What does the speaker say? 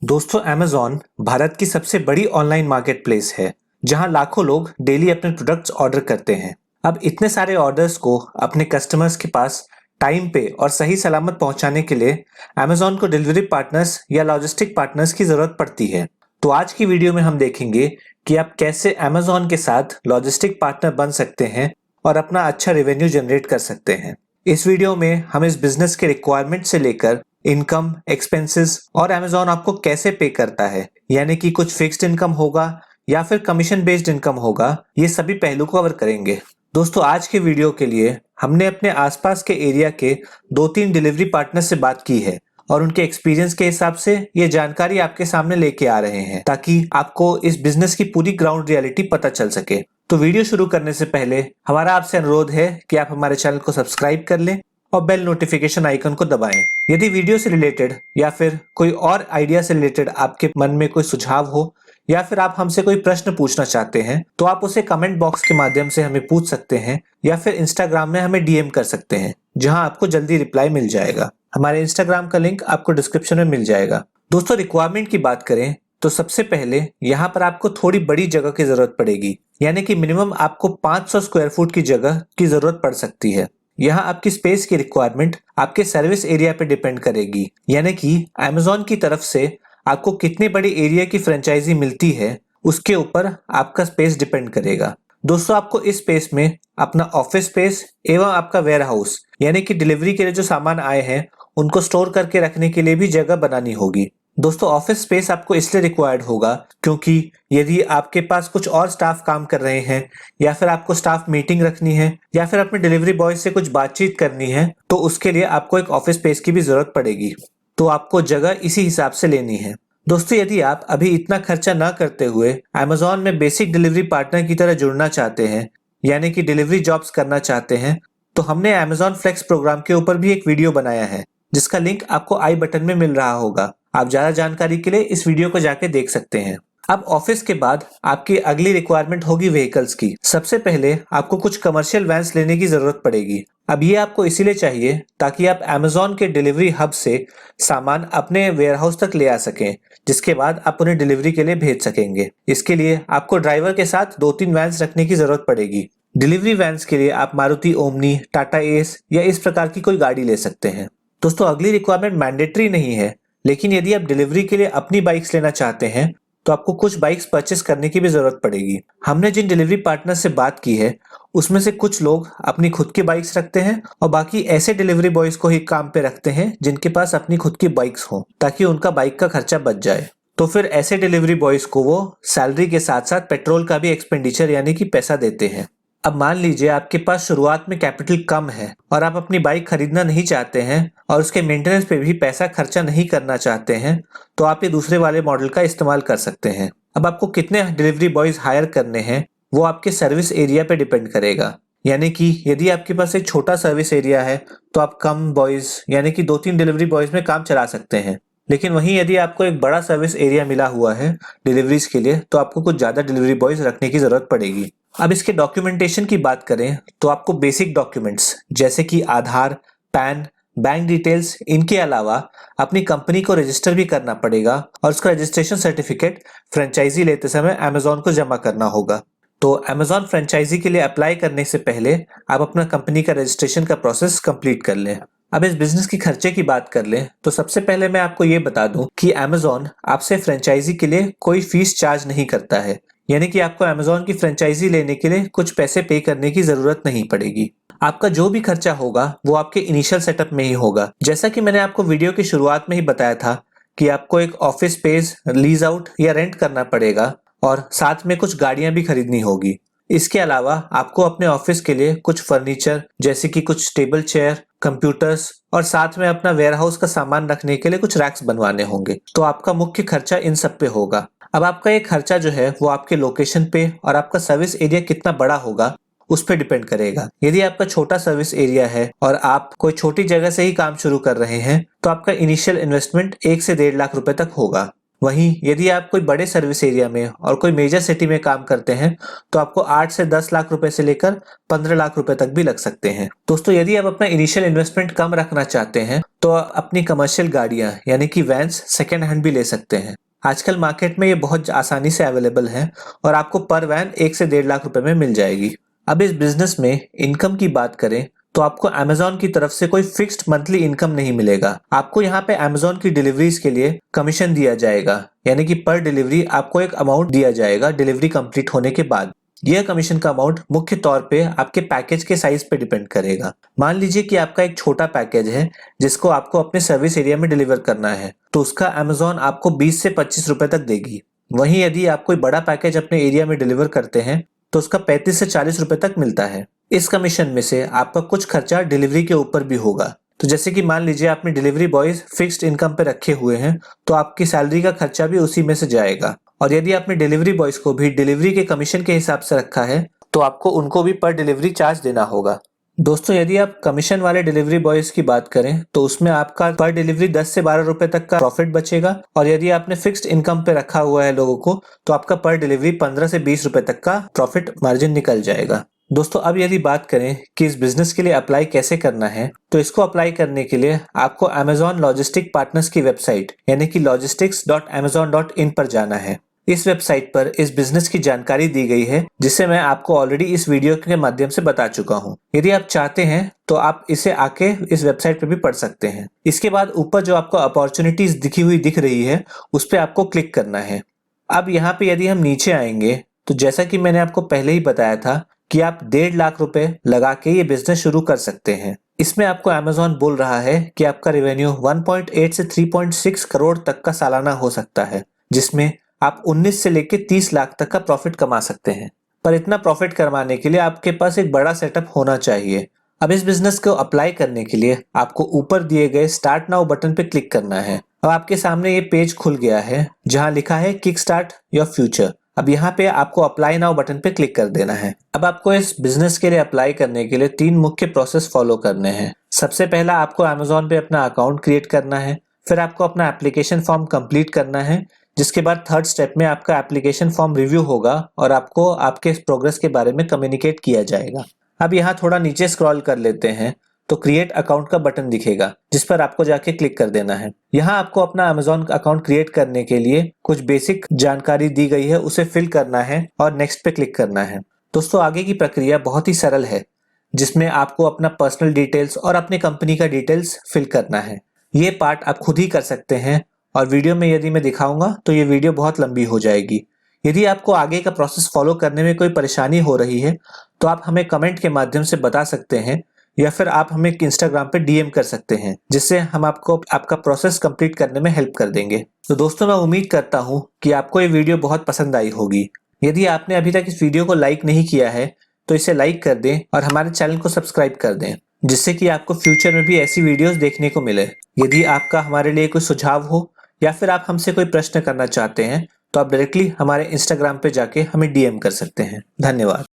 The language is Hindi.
दोस्तों अमेज़न भारत की सबसे बड़ी ऑनलाइन मार्केटप्लेस है जहां लाखों लोग डेली अपने प्रोडक्ट्स ऑर्डर करते हैं। अब इतने सारे ऑर्डर्स को अपने कस्टमर्स के पास टाइम पे और सही सलामत पहुंचाने के लिए अमेज़न को डिलीवरी पार्टनर्स या लॉजिस्टिक पार्टनर्स की ज़रूरत पड़ती है। तो आज की वीडियो में हम देखेंगे कि आप कैसे अमेज़न के साथ लॉजिस्टिक पार्टनर बन सकते हैं और अपना अच्छा रेवेन्यू जनरेट कर सकते हैं। इस वीडियो में हम इस बिजनेस के रिक्वायरमेंट से लेकर इनकम, एक्सपेंसेस और अमेज़न आपको कैसे पे करता है, यानी कि कुछ फिक्स्ड इनकम होगा या फिर कमीशन बेस्ड इनकम होगा, ये सभी पहलू कवर करेंगे। दोस्तों आज के वीडियो के लिए हमने अपने आसपास के एरिया के 2-3 डिलीवरी पार्टनर से बात की है और उनके एक्सपीरियंस के हिसाब से ये जानकारी आपके सामने लेके आ रहे हैं ताकि आपको इस बिजनेस की पूरी ग्राउंड रियलिटी पता चल सके। तो वीडियो शुरू करने से पहले हमारा आपसे अनुरोध है कि आप हमारे चैनल को सब्सक्राइब कर लें और बेल नोटिफिकेशन आइकन को दबाएं। यदि वीडियो से रिलेटेड या फिर कोई और आइडिया से रिलेटेड आपके मन में कोई सुझाव हो या फिर आप हमसे कोई प्रश्न पूछना चाहते हैं तो आप उसे कमेंट बॉक्स के माध्यम से हमें पूछ सकते हैं या फिर इंस्टाग्राम में हमें डीएम कर सकते हैं, जहां आपको जल्दी रिप्लाई मिल जाएगा। हमारे इंस्टाग्राम का लिंक आपको डिस्क्रिप्शन में मिल जाएगा। दोस्तों रिक्वायरमेंट की बात करें तो सबसे पहले यहाँ पर आपको थोड़ी बड़ी जगह की जरूरत पड़ेगी, यानी कि मिनिमम आपको 500 स्क्वायर फुट की जगह की जरूरत पड़ सकती है। यहाँ आपकी स्पेस की रिक्वायरमेंट आपके सर्विस एरिया पे डिपेंड करेगी, यानी कि अमेज़न की तरफ से आपको कितने बड़े एरिया की फ्रेंचाइजी मिलती है उसके ऊपर आपका स्पेस डिपेंड करेगा। दोस्तों आपको इस स्पेस में अपना ऑफिस स्पेस एवं आपका वेयर हाउस, यानी कि डिलीवरी के लिए जो सामान आए हैं उनको स्टोर करके रखने के लिए भी जगह बनानी होगी। दोस्तों ऑफिस स्पेस आपको इसलिए रिक्वायर्ड होगा क्योंकि यदि आपके पास कुछ और स्टाफ काम कर रहे हैं या फिर आपको स्टाफ मीटिंग रखनी है या फिर अपने डिलीवरी बॉय से कुछ बातचीत करनी है तो उसके लिए आपको एक ऑफिस स्पेस की भी जरूरत पड़ेगी। तो आपको जगह इसी हिसाब से लेनी है। दोस्तों यदि आप अभी इतना खर्चा ना करते हुए अमेज़न में बेसिक डिलीवरी पार्टनर की तरह जुड़ना चाहते हैं, यानी कि डिलीवरी जॉब्स करना चाहते हैं, तो हमने अमेज़न फ्लेक्स प्रोग्राम के ऊपर भी एक वीडियो बनाया है जिसका लिंक आपको आई बटन में मिल रहा होगा। आप ज्यादा जानकारी के लिए इस वीडियो को जाके देख सकते हैं। अब ऑफिस के बाद आपकी अगली रिक्वायरमेंट होगी व्हीकल्स की। सबसे पहले आपको कुछ कमर्शियल वैन्स लेने की जरूरत पड़ेगी। अब ये आपको इसीलिए चाहिए ताकि आप अमेज़न के डिलीवरी हब से सामान अपने वेयरहाउस तक ले आ सकें, जिसके बाद आप उन्हें डिलीवरी के लिए भेज सकेंगे। इसके लिए आपको ड्राइवर के साथ 2-3 वैन्स रखने की जरूरत पड़ेगी। डिलीवरी वैन्स के लिए आप मारुति ओमनी, टाटा एस या इस प्रकार की कोई गाड़ी ले सकते हैं। दोस्तों अगली रिक्वायरमेंट मैंडेटरी नहीं है, लेकिन यदि आप डिलीवरी के लिए अपनी बाइक्स लेना चाहते हैं तो आपको कुछ बाइक्स परचेस करने की भी जरूरत पड़ेगी। हमने जिन डिलीवरी पार्टनर से बात की है उसमें से कुछ लोग अपनी खुद की बाइक्स रखते हैं और बाकी ऐसे डिलीवरी बॉयज को ही काम पे रखते हैं जिनके पास अपनी खुद की बाइक्स हो ताकि उनका बाइक का खर्चा बच जाए। तो फिर ऐसे डिलीवरी बॉयज को वो सैलरी के साथ साथ पेट्रोल का भी एक्सपेंडिचर यानी कि पैसा देते हैं। अब मान लीजिए आपके पास शुरुआत में कैपिटल कम है और आप अपनी बाइक खरीदना नहीं चाहते हैं और उसके मेंटेनेंस पे भी पैसा खर्चा नहीं करना चाहते हैं, तो आप ये दूसरे वाले मॉडल का इस्तेमाल कर सकते हैं। अब आपको कितने डिलीवरी बॉयज हायर करने हैं वो आपके सर्विस एरिया पे डिपेंड करेगा, यानी कि यदि आपके पास एक छोटा सर्विस एरिया है तो आप कम बॉयज यानी कि 2-3 डिलीवरी बॉयज में काम चला सकते हैं। लेकिन वहीं यदि आपको एक बड़ा सर्विस एरिया मिला हुआ है डिलीवरीज के लिए तो आपको कुछ ज्यादा डिलीवरी बॉयज रखने की जरूरत पड़ेगी। अब इसके डॉक्यूमेंटेशन की बात करें तो आपको बेसिक डॉक्यूमेंट्स जैसे कि आधार, पैन, बैंक डिटेल्स, इनके अलावा अपनी कंपनी को रजिस्टर भी करना पड़ेगा और उसका रजिस्ट्रेशन सर्टिफिकेट फ्रेंचाइजी लेते समय अमेज़न को जमा करना होगा। तो अमेज़न फ्रेंचाइजी के लिए अप्लाई करने से पहले आप अपना कंपनी का रजिस्ट्रेशन का प्रोसेस कंप्लीट कर लें। अब इस बिजनेस की खर्चे की बात कर लें तो सबसे पहले मैं आपको ये बता दूं कि अमेज़न आपसे फ्रेंचाइजी के लिए कोई फीस चार्ज नहीं करता है, यानी कि आपको अमेज़न की फ्रेंचाइजी लेने के लिए कुछ पैसे पे करने की जरूरत नहीं पड़ेगी। आपका जो भी खर्चा होगा वो आपके इनिशियल सेटअप में ही होगा। जैसा कि मैंने आपको वीडियो की शुरुआत में ही बताया था कि आपको एक ऑफिस स्पेस लीज आउट या रेंट करना पड़ेगा और साथ में कुछ गाड़ियां भी खरीदनी होगी। इसके अलावा आपको अपने ऑफिस के लिए कुछ फर्नीचर जैसे कि कुछ टेबल चेयर, कंप्यूटर्स और साथ में अपना वेयरहाउस का सामान रखने के लिए कुछ रैक्स बनवाने होंगे। तो आपका मुख्य खर्चा इन सब पे होगा। अब आपका ये खर्चा जो है वो आपके लोकेशन पे और आपका सर्विस एरिया कितना बड़ा होगा उस पर डिपेंड करेगा। यदि आपका छोटा सर्विस एरिया है और आप कोई छोटी जगह से ही काम शुरू कर रहे हैं तो आपका इनिशियल इन्वेस्टमेंट 1 से 1.5 लाख रुपए तक होगा। वहीं यदि आप कोई बड़े सर्विस एरिया में और कोई मेजर सिटी में काम करते हैं तो आपको 8 से 10 लाख रुपए से लेकर 15 लाख रुपए तक भी लग सकते हैं। दोस्तों यदि आप अपना इनिशियल इन्वेस्टमेंट कम रखना चाहते हैं तो अपनी कमर्शियल गाड़ियां यानी कि वैन्स सेकेंड हैंड भी ले सकते हैं। आजकल मार्केट में ये बहुत आसानी से अवेलेबल है और आपको पर वैन 1 से 1.5 लाख रुपए में मिल जाएगी। अब इस बिजनेस में इनकम की बात करें तो आपको अमेज़न की तरफ से कोई फिक्स्ड मंथली इनकम नहीं मिलेगा। आपको यहाँ पे अमेज़न की डिलीवरीज के लिए कमीशन दिया जाएगा, यानी कि पर डिलीवरी आपको एक अमाउंट दिया जाएगा डिलीवरी कंप्लीट होने के बाद। यह कमीशन का अमाउंट मुख्य तौर पे आपके पैकेज के साइज पे डिपेंड करेगा। मान लीजिए कि आपका एक छोटा पैकेज है जिसको आपको अपने सर्विस एरिया में डिलीवर करना है, तो उसका अमेज़न आपको 20 से 25 रुपए तक देगी। वहीं यदि आप कोई बड़ा पैकेज अपने एरिया में डिलीवर करते हैं तो उसका 35 से 40 रुपए तक मिलता है। इस कमीशन में से आपका कुछ खर्चा डिलीवरी के ऊपर भी होगा। तो जैसे कि मान लीजिए आपने डिलीवरी बॉयज फिक्स्ड इनकम पे रखे हुए हैं, तो आपकी सैलरी का खर्चा भी उसी में से जाएगा। और यदि आपने डिलीवरी बॉयज को भी डिलीवरी के कमीशन के हिसाब से रखा है, तो आपको उनको भी पर डिलीवरी चार्ज देना होगा। दोस्तों, यदि आप कमीशन वाले डिलीवरी बॉयज की बात करें तो उसमें आपका पर डिलीवरी 10 से 12 रुपए तक का प्रॉफिट बचेगा, और यदि आपने फिक्स्ड इनकम पे रखा हुआ है लोगों को, तो आपका पर डिलीवरी 15 से 20 रुपए तक का प्रॉफिट मार्जिन निकल जाएगा। दोस्तों, अब यदि बात करें कि इस बिजनेस के लिए अप्लाई कैसे करना है, तो इसको अप्लाई करने के लिए आपको अमेज़न लॉजिस्टिक पार्टनर्स की वेबसाइट यानी कि logistics.amazon.in पर जाना है। इस वेबसाइट पर इस बिजनेस की जानकारी दी गई है, जिसे मैं आपको ऑलरेडी इस वीडियो के माध्यम से बता चुका हूँ। यदि आप चाहते हैं तो आप इसे आके इस वेबसाइट पर भी पढ़ सकते हैं। इसके बाद ऊपर जो आपको अपॉर्चुनिटीज दिख रही है, उस पर आपको क्लिक करना है। अब यहाँ पे यदि हम नीचे आएंगे तो जैसा कि मैंने आपको पहले ही बताया था कि आप 1.5 लाख रुपए लगा के ये बिजनेस शुरू कर सकते हैं। इसमें आपको अमेज़न बोल रहा है कि आपका रेवेन्यू 1.8 से 3.6 करोड़ तक का सालाना हो सकता है, जिसमें आप 19 से लेके 30 लाख तक का प्रॉफिट कमा सकते हैं। पर इतना प्रॉफिट कमाने के लिए आपके पास एक बड़ा सेटअप होना चाहिए। अब इस बिजनेस को अप्लाई करने के लिए आपको ऊपर दिए गए स्टार्ट नाउ बटन पे क्लिक करना है। अब आपके सामने ये पेज खुल गया है जहां लिखा है किक स्टार्ट योर फ्यूचर। अब यहाँ पे आपको अप्लाई नाउ बटन पे क्लिक कर देना है। अब आपको इस बिजनेस के लिए अप्लाई करने के लिए 3 मुख्य प्रोसेस फॉलो करने हैं। सबसे पहला आपको अमेज़न पे अपना अकाउंट क्रिएट करना है, फिर आपको अपना एप्लीकेशन फॉर्म कंप्लीट करना है, जिसके बाद थर्ड स्टेप में आपका एप्लीकेशन फॉर्म रिव्यू होगा और आपको आपके प्रोग्रेस के बारे में कम्युनिकेट किया जाएगा। अब यहाँ थोड़ा नीचे स्क्रॉल कर लेते हैं तो क्रिएट अकाउंट का बटन दिखेगा, जिस पर आपको जाके क्लिक कर देना है। यहाँ आपको अपना अमेज़न अकाउंट क्रिएट करने के लिए कुछ बेसिक जानकारी दी गई है, उसे फिल करना है और नेक्स्ट पे क्लिक करना है। दोस्तों, आगे की प्रक्रिया बहुत ही सरल है, जिसमें आपको अपना पर्सनल डिटेल्स और अपनी कंपनी का डिटेल्स फिल करना है। ये पार्ट आप खुद ही कर सकते हैं और वीडियो में यदि मैं दिखाऊंगा तो ये वीडियो बहुत लंबी हो जाएगी। यदि आपको आगे का प्रोसेस फॉलो करने में कोई परेशानी हो रही है तो आप हमें कमेंट के माध्यम से बता सकते हैं, या फिर आप हमें इंस्टाग्राम पे डीएम कर सकते हैं, जिससे हम आपको आपका प्रोसेस कंप्लीट करने में हेल्प कर देंगे। तो दोस्तों, मैं उम्मीद करता हूँ कि आपको ये वीडियो बहुत पसंद आई होगी। यदि आपने अभी तक इस वीडियो को लाइक नहीं किया है तो इसे लाइक कर दें और हमारे चैनल को सब्सक्राइब कर दें, जिससे कि आपको फ्यूचर में भी ऐसी वीडियोस देखने को मिले। यदि आपका हमारे लिए कोई सुझाव हो या फिर आप हमसे कोई प्रश्न करना चाहते हैं तो आप डायरेक्टली हमारे इंस्टाग्राम पे जाके हमें डीएम कर सकते हैं। धन्यवाद।